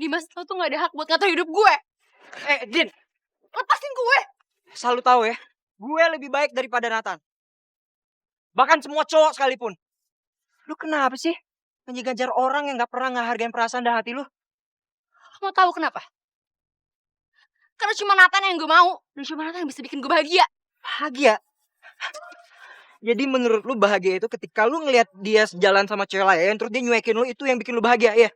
Dimas, lo tuh gak ada hak buat ngatur hidup gue. Din, Lepasin gue. selalu tahu ya, gue lebih baik daripada Nathan. Bahkan semua cowok sekalipun. Lu kenapa sih ngejar orang yang gak pernah ngehargain perasaan dan hati lu? Lo mau tahu kenapa? Karena cuma Nathan yang gue mau. Dan cuma Nathan yang bisa bikin gue bahagia. Bahagia? Jadi menurut lu bahagia itu ketika lu ngelihat dia jalan sama cewek lain, terus dia nyuekin lu, itu yang bikin lu bahagia, ya?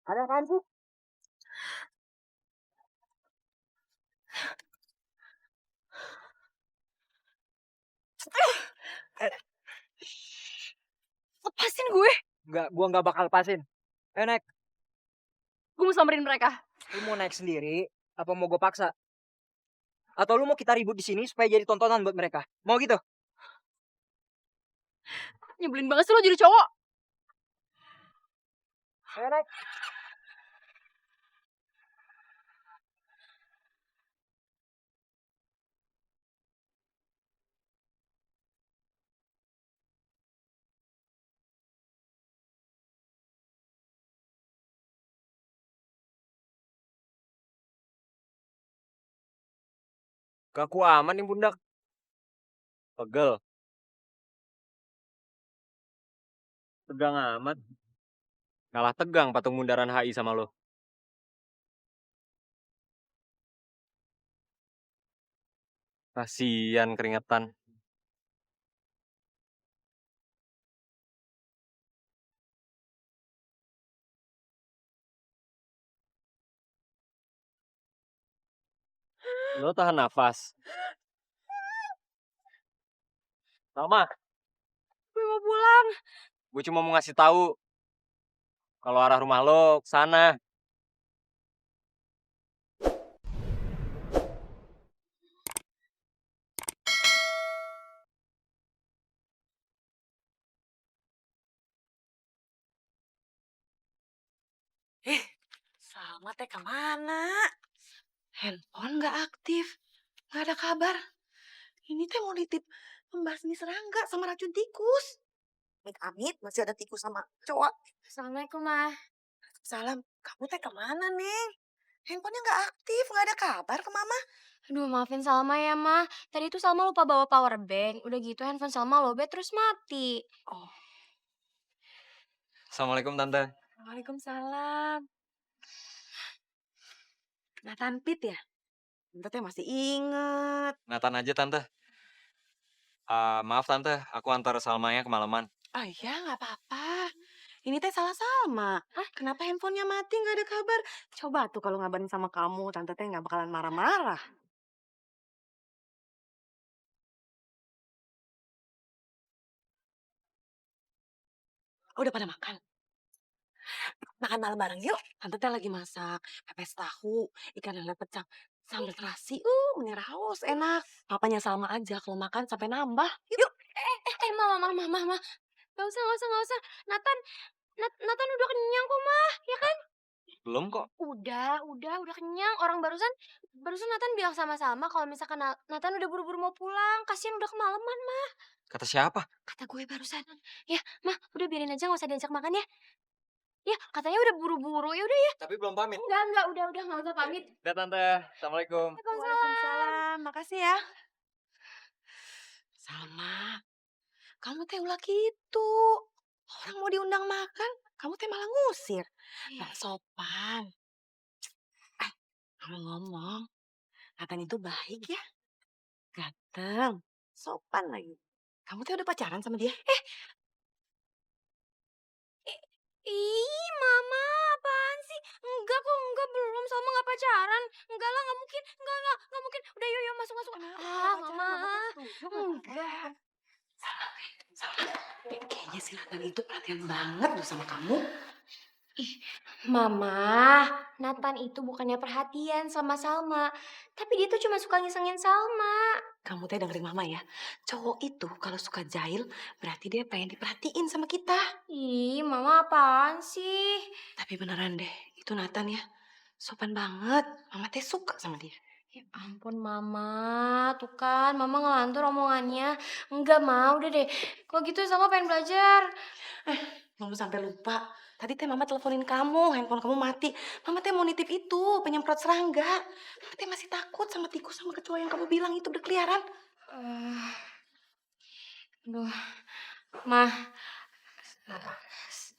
Ada apaan sih? Lepasin gue. Enggak, gua nggak bakal lepasin. Naik. Gue mau samperin mereka. Lu mau naik sendiri, apa mau gue paksa? Atau lu mau kita ribut di sini supaya jadi tontonan buat mereka? Mau gitu? Nyebelin banget sih lo jadi cowok. Naik. Kaku aman nih pundak. Pegel. Tegang amat. Kalah tegang patung bundaran HI sama lo. Kasian keringetan. Lo tahan nafas. Salma, Gue mau pulang. gue cuma mau ngasih tahu kalau arah rumah lo ke sana. Salma teh kemana? Handphone gak aktif, gak ada kabar. Ini teh mau nitip pembasmi serangga sama racun tikus. Amit-amit masih ada tikus sama cowok. Assalamualaikum, Ma. Salam, kamu teh kemana nih? Handphonenya gak aktif, gak ada kabar ke mama. Aduh, maafin Salma ya, Ma. Tadi itu Salma lupa bawa power bank. Udah gitu handphone Salma lowbat terus mati. Oh, Assalamualaikum Tante. Waalaikumsalam. Nathan Pit ya? Tante teh masih inget. Nathan aja Tante. Maaf Tante, aku antar Salmanya kemalaman. Oh iya, gak apa-apa. Ini teh salah Salma. Kenapa handphonenya mati gak ada kabar? Coba tuh kalau ngabarin sama kamu, Tante teh gak bakalan marah-marah. Udah pada makan? Makan malam bareng yuk. Tante teh lagi masak pepes tahu, ikan lele pecah, sambal terasi. Meniraus, enak. Papanya Salma aja kalau makan sampai nambah. Yuk. Mama. Gak usah. Nathan udah kenyang kok, Ma. Ya kan? Belum kok. Udah kenyang. Orang barusan Nathan bilang sama Salma kalau misalkan Nathan udah buru-buru mau pulang. Kasian udah kemalaman, Ma. Kata siapa? Kata gue barusan. Ya, Ma, udah biarin aja gak usah diajak makan ya. Ya, katanya udah buru-buru. Ya udah ya. Tapi belum pamit. Enggak, udah gak usah pamit. Udah Tante, Assalamualaikum. Waalaikumsalam. Makasih ya. Salma, kamu teh ulah gitu. Orang mau diundang makan, kamu teh malah ngusir. Gak sopan. Kamu ngomong, Nathan itu baik ya. Ganteng, sopan lagi. Kamu teh udah pacaran sama dia? Ih, Mama, apaan sih? Enggak kok, belum. Salma gak pacaran. Enggak lah, gak mungkin. Enggak mungkin. Udah, yuk, masuk. Mama. Enggak. Kayaknya si Nathan itu perhatian banget loh sama kamu. Mama, Nathan itu bukannya perhatian sama Salma. Tapi dia tuh cuma suka ngisengin Salma. Kamu teh dengerin mama ya. Cowok itu kalau suka jahil, berarti dia pengen diperhatiin sama kita. Ih, Mama apaan sih? Tapi beneran deh, itu Nathan ya. Sopan banget. Mama teh suka sama dia. Ya ampun Mama, tuh kan Mama ngelantur omongannya. Enggak mau, udah deh. Kalau gitu Salma pengen belajar. Mama sampai lupa. Tadi teh Mama teleponin kamu, handphone kamu mati. Mama teh mau nitip itu, penyemprot serangga. Mama teh masih takut sama tikus sama kecoa yang kamu bilang itu berkeliaran. Eh, Aduh, Mah,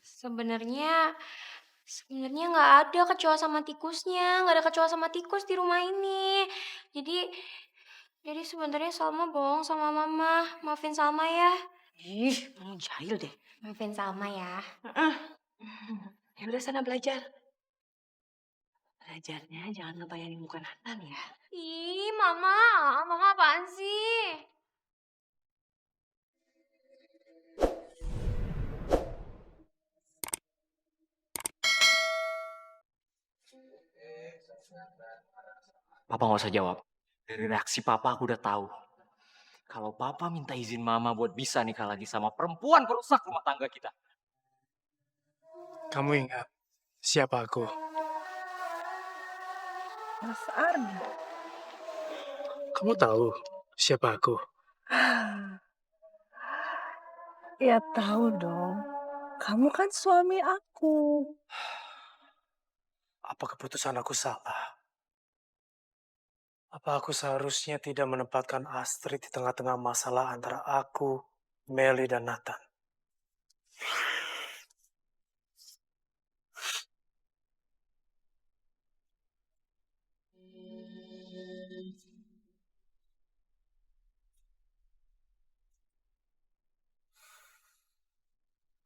sebenarnya sebenarnya nggak ada kecoa sama tikusnya, nggak ada kecoa sama tikus di rumah ini. Jadi sebenarnya Salma bohong sama Mama. Maafin Salma ya. Ih, kamu jahil deh. Maafin Salma ya. Heeh. Ya udah sana belajar. Belajarnya jangan ngebayangin muka Nathan ya. Ih, Mama, Mama apaan sih? Papa nggak usah jawab. Dari reaksi Papa aku udah tahu. Kalau Papa minta izin Mama buat bisa nikah lagi sama perempuan perusak rumah tangga kita. Kamu ingat siapa aku? Mas Ardi. Kamu tahu siapa aku? Ya tahu dong. Kamu kan suami aku. Apa keputusan aku salah? Apa aku seharusnya tidak menempatkan Astrid di tengah-tengah masalah antara aku, Meli, dan Nathan?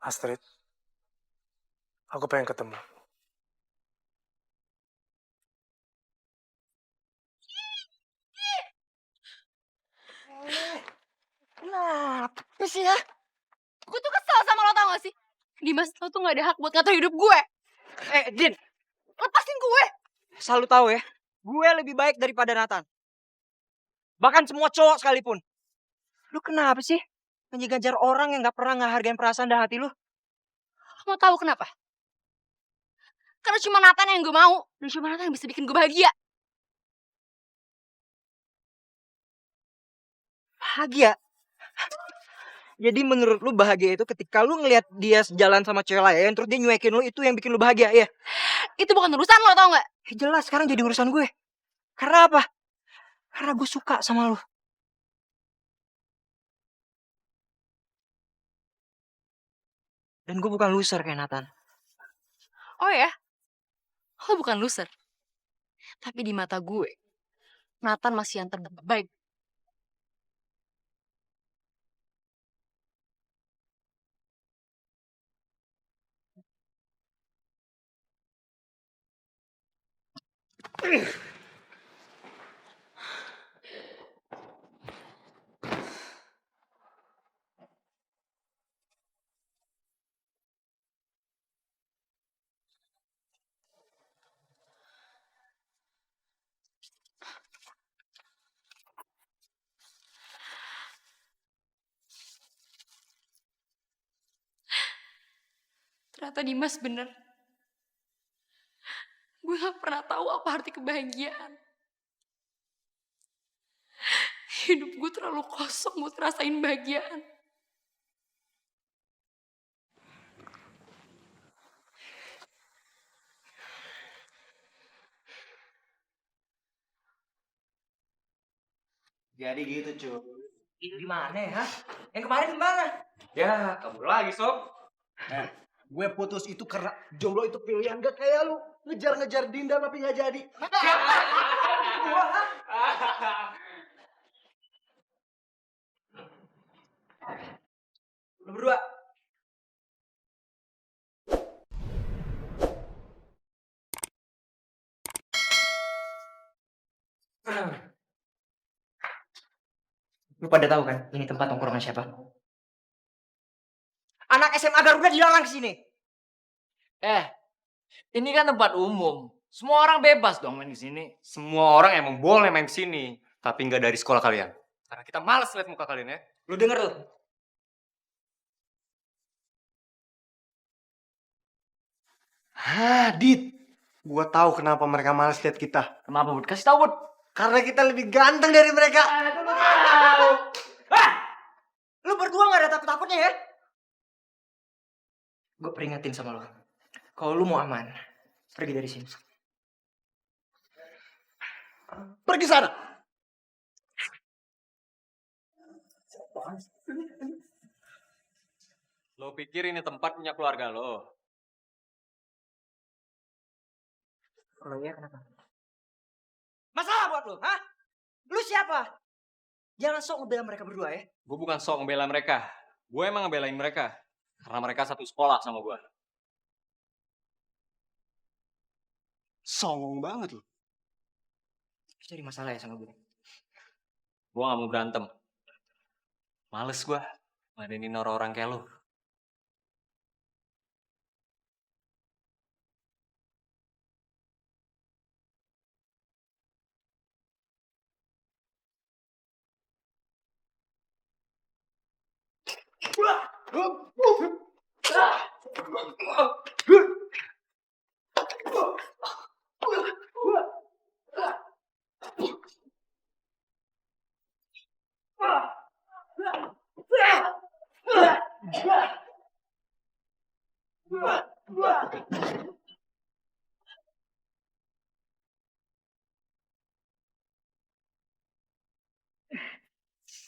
Astrid, aku pengen ketemu. Kenapa sih ya? Gue tuh kesel sama lo tau gak sih? Dimas, lo tuh gak ada hak buat ngatur hidup gue. Din, Lepasin gue. selalu tahu ya, gue lebih baik daripada Nathan. Bahkan semua cowok sekalipun. Lu kenapa sih ngejar orang yang gak pernah ngehargain perasaan dan hati lu? Mau tahu kenapa? Karena cuma Nathan yang gue mau. Dan cuma Nathan yang bisa bikin gue bahagia. Bahagia? Jadi menurut lu bahagia itu ketika lu ngelihat dia sejalan sama cewek lain, terus dia nyuekin lu, itu yang bikin lu bahagia, ya? Itu bukan urusan lo tau gak? Jelas sekarang jadi urusan gue. Karena apa? Karena gue suka sama lu. Dan gue bukan loser kayak Nathan. Oh ya? Lo bukan loser. Tapi di mata gue, Nathan masih yang terbaik. Ternyata Dimas bener. Gue gak pernah tahu apa arti kebahagiaan. Hidup gue terlalu kosong buat rasain bahagiaan. Jadi gitu cuy. Itu di mana ya? Yang kemarin di mana? Ya, kabur lagi sob. Gue putus itu karena jomblo itu pilihan, gak kayak lu ngejar-ngejar Dinda tapi gak jadi. Lu berdua. Lu pada tahu kan ini tempat tongkrongan siapa? Anak SMA Garuda dilarang ke sini. Ini kan tempat umum. Semua orang bebas dong main di sini. Semua orang emang boleh main di sini, tapi nggak dari sekolah kalian. Karena kita malas lihat muka kalian ya. Lu denger lu? Dit. Gue tahu kenapa mereka malas lihat kita. Kenapa, Bud? Kasih tahu, Bud. Karena kita lebih ganteng dari mereka. Lu berdua gak ada takut-takutnya ya? Gue peringatin sama lo. Kalau lu mau aman, pergi dari sini. Pergi sana. Lo pikir ini tempat punya keluarga lo? Kalau iya kenapa? Masalah buat lu, hah? Lu siapa? Jangan sok ngebela mereka berdua ya. Gue bukan sok ngebela mereka. Gue emang ngebelain mereka. Karena mereka satu sekolah sama gue. Songong banget lu. Cari masalah ya sama gue. Gue gak mau berantem. Males gue. Ngadenin orang-orang kayak lo.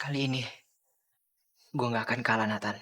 Kali ini, gue gak akan kalah, Nathan.